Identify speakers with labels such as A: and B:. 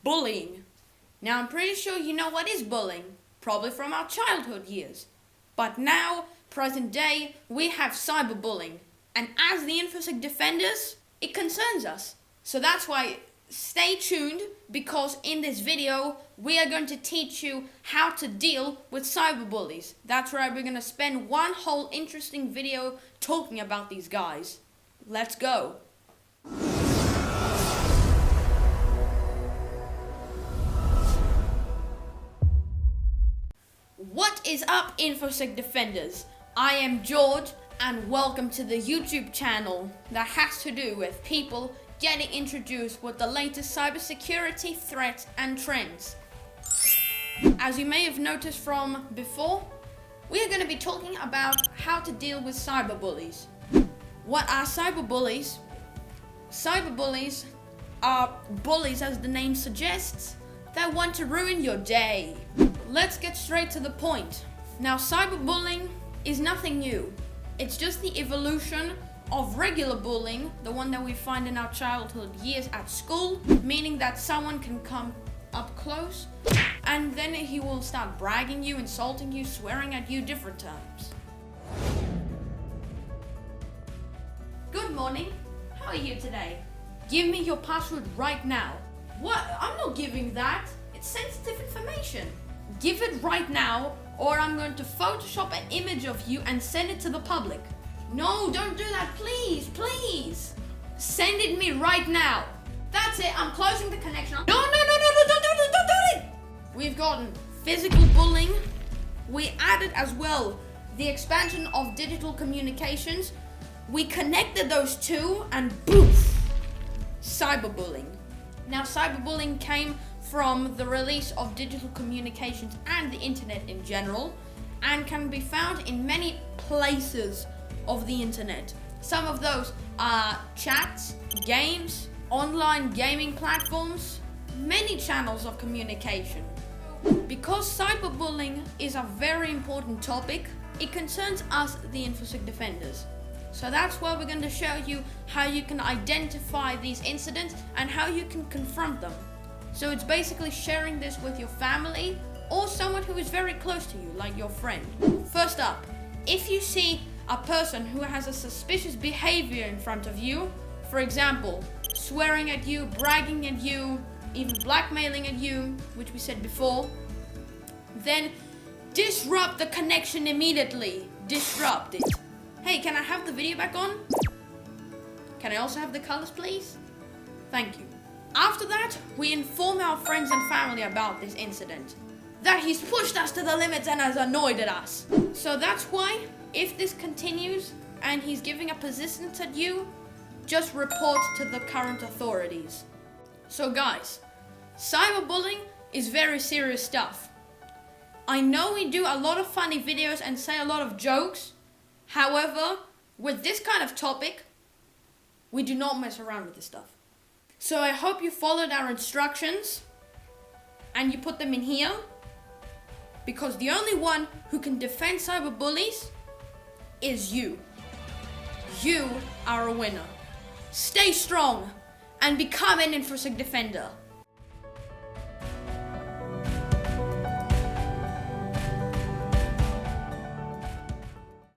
A: bullying. Now I'm pretty sure you know what is bullying, probably from our childhood years. But now, present day, we have cyberbullying. And as the INFOSEC Defenders, it concerns us. So that's why stay tuned, because in this video, we are going to teach you how to deal with cyberbullies. That's right, we're going to spend one whole interesting video talking about these guys. Let's go. What is up, INFOSEC Defenders? I am George, and welcome to the YouTube channel that has to do with people getting introduced with the latest cybersecurity threats and trends. As you may have noticed from before, we are going to be talking about how to deal with cyberbullies. What are cyberbullies? Cyberbullies are bullies, as the name suggests, that want to ruin your day. Let's get straight to the point. Now, cyberbullying is nothing new. It's just the evolution of regular bullying, the one that we find in our childhood years at school, meaning that someone can come up close and then he will start bragging you, insulting you, swearing at you, different terms. Good morning. How are you today? Give me your password right now. What? I'm not giving that. It's sensitive information. Give it right now, or I'm going to Photoshop an image of you and send it to the public. No, don't do that, please, please. Send it me right now. That's it, I'm closing the connection. No, don't do it. We've gotten physical bullying. We added as well the expansion of digital communications. We connected those two and poof, cyberbullying. Now, cyberbullying came from the release of digital communications and the internet in general, and can be found in many places of the internet. Some of those are chats, games, online gaming platforms, many channels of communication. Because cyberbullying is a very important topic, it concerns us, the INFOSEC Defenders. So that's why we're going to show you how you can identify these incidents and how you can confront them. So it's basically sharing this with your family or someone who is very close to you, like your friend. First up, if you see a person who has a suspicious behavior in front of you, for example, swearing at you, bragging at you, even blackmailing at you, which we said before, then disrupt the connection immediately. Disrupt it. Hey, can I have the video back on? Can I also have the colors, please? Thank you. After that, we inform our friends and family about this incident, that he's pushed us to the limits and has annoyed at us. So that's why, if this continues and he's giving a persistence at you, just report to the current authorities. So guys, cyberbullying is very serious stuff. I know we do a lot of funny videos and say a lot of jokes. However, with this kind of topic, we do not mess around with this stuff. So I hope you followed our instructions and you put them in here, because the only one who can defend cyberbullies is you. You are a winner. Stay strong and become an INFOSEC Defender.